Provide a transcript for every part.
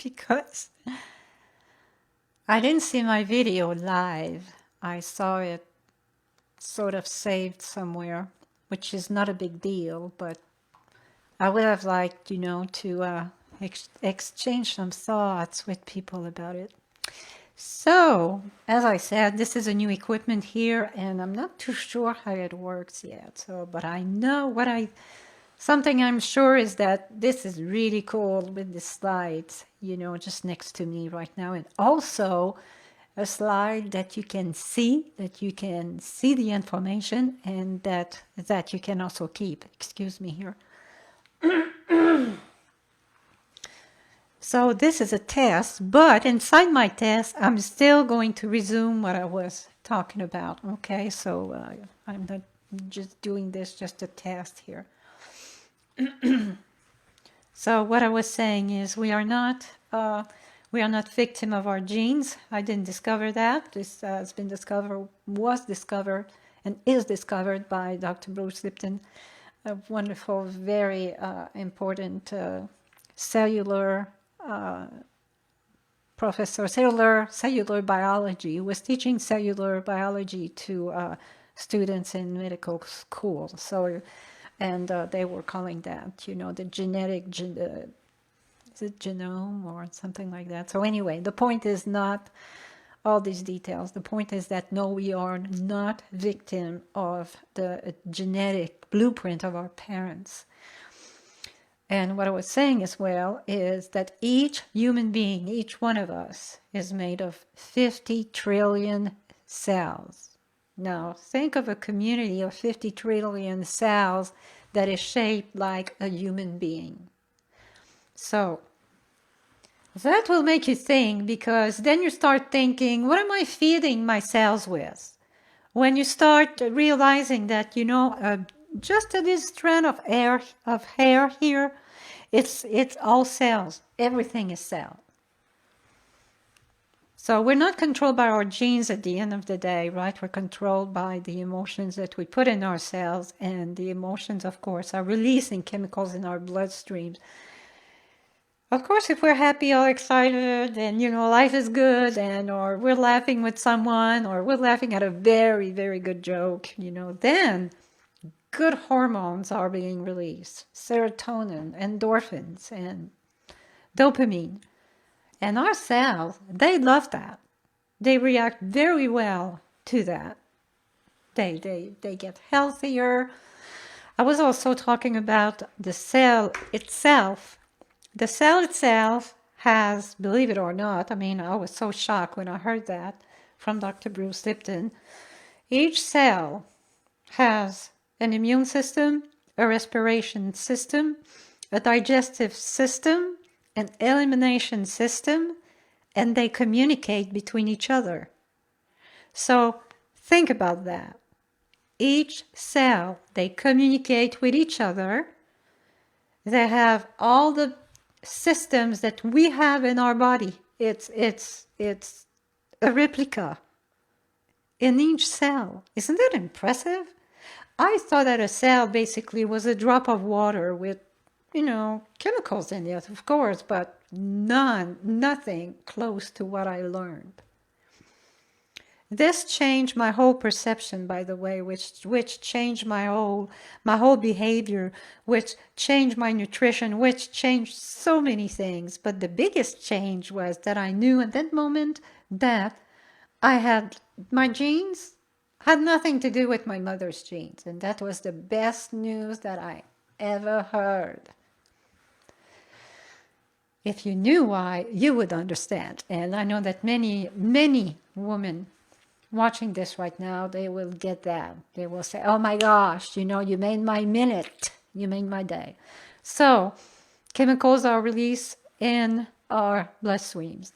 because I didn't see my video live. I saw it sort of saved somewhere, which is not a big deal, but I would have liked, to exchange some thoughts with people about it. So, as I said, this is a new equipment here, and I'm not too sure how it works yet. So, but I know something I'm sure is that this is really cool with the slides, just next to me right now, and also a slide that you can see the information, and that you can also keep. Excuse me here. So this is a test, but inside my test, I'm still going to resume what I was talking about. Okay, so I'm not just doing this just a test here. So what I was saying is we are not victim of our genes. I didn't discover that. This was discovered, and is discovered by Dr. Bruce Lipton, a wonderful, very important cellular professor, cellular biology, who was teaching cellular biology to students in medical school. So, and they were calling that, the is it genome or something like that? So anyway, the point is not all these details. The point is that no, we are not victim of the genetic blueprint of our parents. And what I was saying as well is that each human being, each one of us, is made of 50 trillion cells. Now, think of a community of 50 trillion cells that is shaped like a human being. So, that will make you think, because then you start thinking, what am I feeding my cells with? When you start realizing that, just this strand of hair here, it's all cells. Everything is cell. So we're not controlled by our genes at the end of the day, right? We're controlled by the emotions that we put in our cells, and the emotions, of course, are releasing chemicals in our bloodstreams. Of course, if we're happy or excited and, life is good, or we're laughing with someone, or we're laughing at a very, very good joke, then good hormones are being released. Serotonin, endorphins, and dopamine. And our cells, they love that. They react very well to that. They get healthier. I was also talking about the cell itself. The cell itself has, believe it or not, I was so shocked when I heard that from Dr. Bruce Lipton. Each cell has an immune system, a respiration system, a digestive system, an elimination system, and they communicate between each other. So think about that. Each cell, they communicate with each other. They have all the systems that we have in our body. It's a replica in each cell. Isn't that impressive? I thought that a cell basically was a drop of water with, chemicals in it, of course, but nothing close to what I learned. This changed my whole perception, by the way, which changed my whole behavior, which changed my nutrition, which changed so many things. But the biggest change was that I knew at that moment that my genes had nothing to do with my mother's genes, and that was the best news that I ever heard. If you knew why, you would understand. And I know that many, many women watching this right now, they will get that. They will say, oh my gosh, you made my minute. You made my day. So, chemicals are released in our bloodstreams.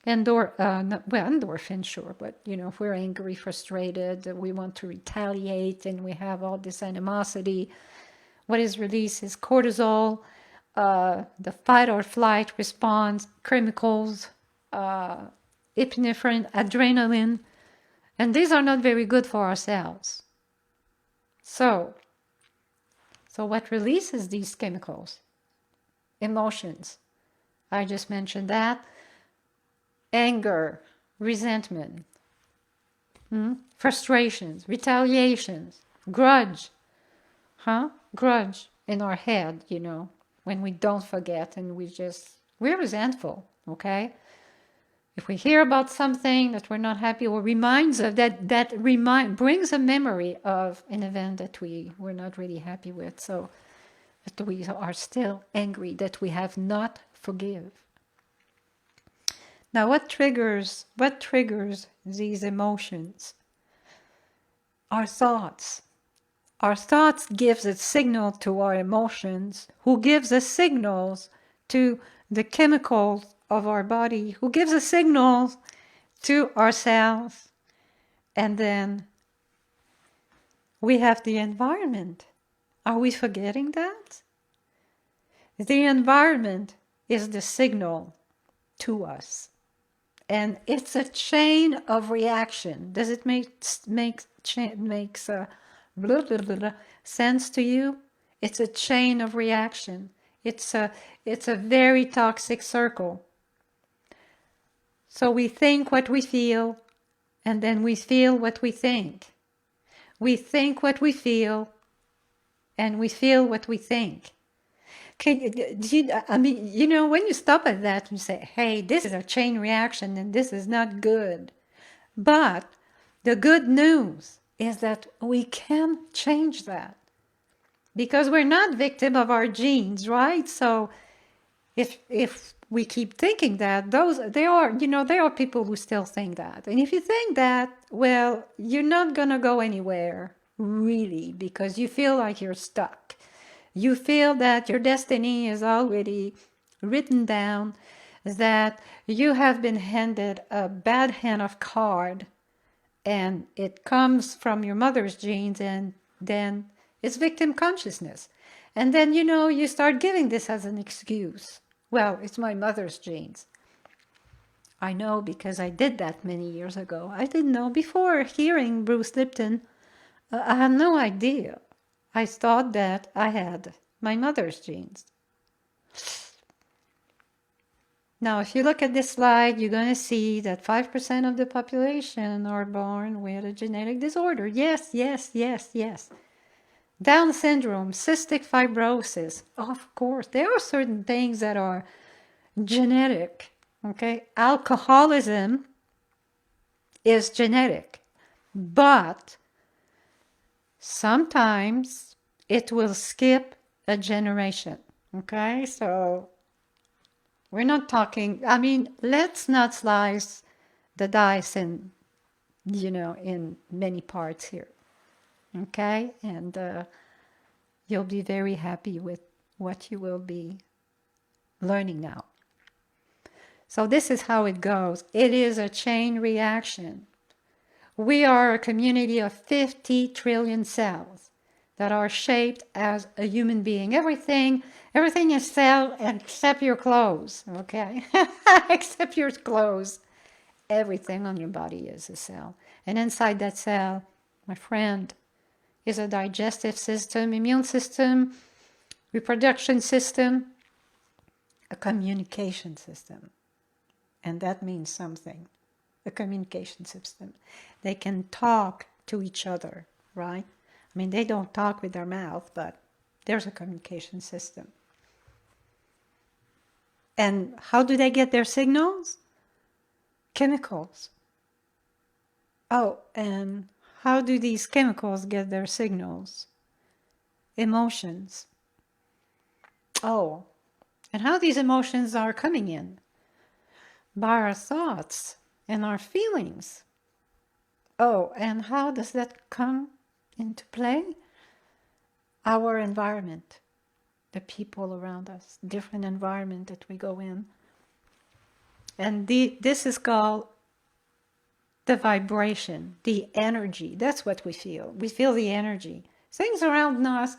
Endorphin, sure, but if we're angry, frustrated, we want to retaliate, and we have all this animosity, what is released is cortisol, the fight or flight response, chemicals, epinephrine, adrenaline, and these are not very good for our cells. So what releases these chemicals? emotions. I just mentioned that. Anger, resentment, frustrations, retaliations, grudge, grudge in our head, when we don't forget and we're resentful, okay? If we hear about something that we're not happy or reminds of brings a memory of an event that we were not really happy with, so that we are still angry, that we have not forgive. Now, what triggers these emotions? Our thoughts. Our thoughts gives a signal to our emotions, who gives us signals to the chemicals of our body, who gives us signals to ourselves. And then we have the environment. Are we forgetting that? The environment is the signal to us. And it's a chain of reaction. Does it make sense to you? It's a chain of reaction. It's a very toxic circle. So we think what we feel, and then we feel what we think. We think what we feel, and we feel what we think. When you stop at that and say, hey, this is a chain reaction and this is not good. But the good news is that we can change that. Because we're not victim of our genes, right? So if we keep thinking that, there are people who still think that. And if you think that, well, you're not going to go anywhere, really, because you feel like you're stuck. You feel that your destiny is already written down, that you have been handed a bad hand of card, and it comes from your mother's genes, and then it's victim consciousness. And then, you start giving this as an excuse. Well, it's my mother's genes. I know because I did that many years ago. I didn't know before hearing Bruce Lipton. I had no idea. I thought that I had my mother's genes. Now, if you look at this slide, you're going to see that 5% of the population are born with a genetic disorder. Yes, yes, yes, yes. Down syndrome, cystic fibrosis. Of course, there are certain things that are genetic. Okay, alcoholism is genetic, but sometimes it will skip a generation. Okay, so we're not talking, let's not slice the dice in many parts here. Okay, and you'll be very happy with what you will be learning now. So this is how it goes. It is a chain reaction. We are a community of 50 trillion cells that are shaped as a human being. Everything is cell except your clothes, okay? Except your clothes. Everything on your body is a cell. And inside that cell, my friend, is a digestive system, immune system, reproduction system, a communication system. And that means something. A communication system. They can talk to each other, right? They don't talk with their mouth, but there's a communication system. And how do they get their signals? Chemicals. Oh, and how do these chemicals get their signals? Emotions. Oh, and how these emotions are coming in? By our thoughts and our feelings. Oh, and how does that come into play? Our environment, the people around us, different environment that we go in. And this is called the vibration, the energy. That's what we feel. We feel the energy. Things around us,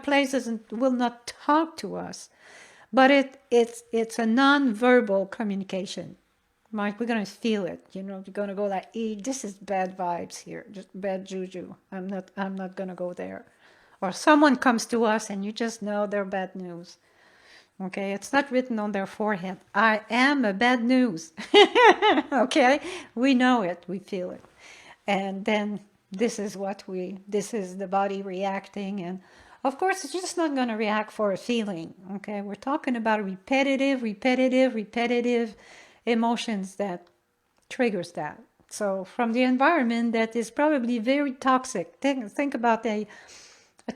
places will not talk to us. But it's a non-verbal communication. Right? We're going to feel it. You're going to go like, this is bad vibes here, just bad juju. I'm not going to go there. Or someone comes to us and you just know they're bad news. Okay, it's not written on their forehead. I am a bad news. Okay, we know it, we feel it. And then this is the body reacting. And of course, it's just not going to react for a feeling. Okay, we're talking about repetitive emotions that triggers that. So from the environment that is probably very toxic. Think about a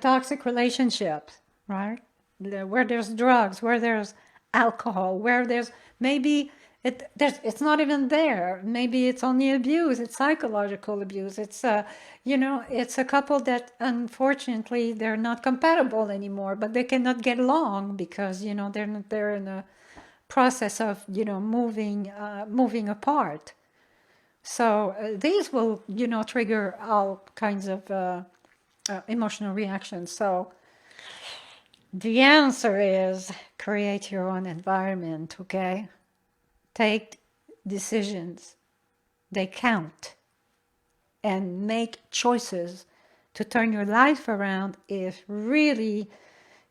toxic relationship, right? Where there's drugs, where there's alcohol, where there's maybe it's not even there. Maybe it's only abuse. It's psychological abuse. It's it's a couple that unfortunately they're not compatible anymore, but they cannot get along because they're in a process of moving apart. So these will trigger all kinds of emotional reactions. So the answer is create your own environment, okay? Take decisions, they count, and make choices to turn your life around if really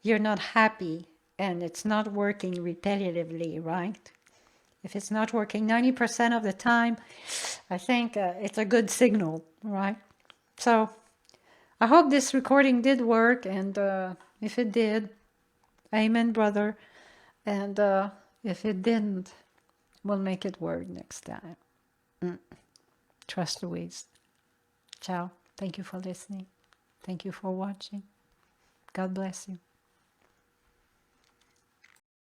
you're not happy and it's not working repetitively, right? If it's not working 90% of the time, I think it's a good signal, right? So I hope this recording did work, and if it did, amen, brother. And if it didn't, we'll make it work next time. Trust Louise. Ciao. Thank you for listening. Thank you for watching. God bless you.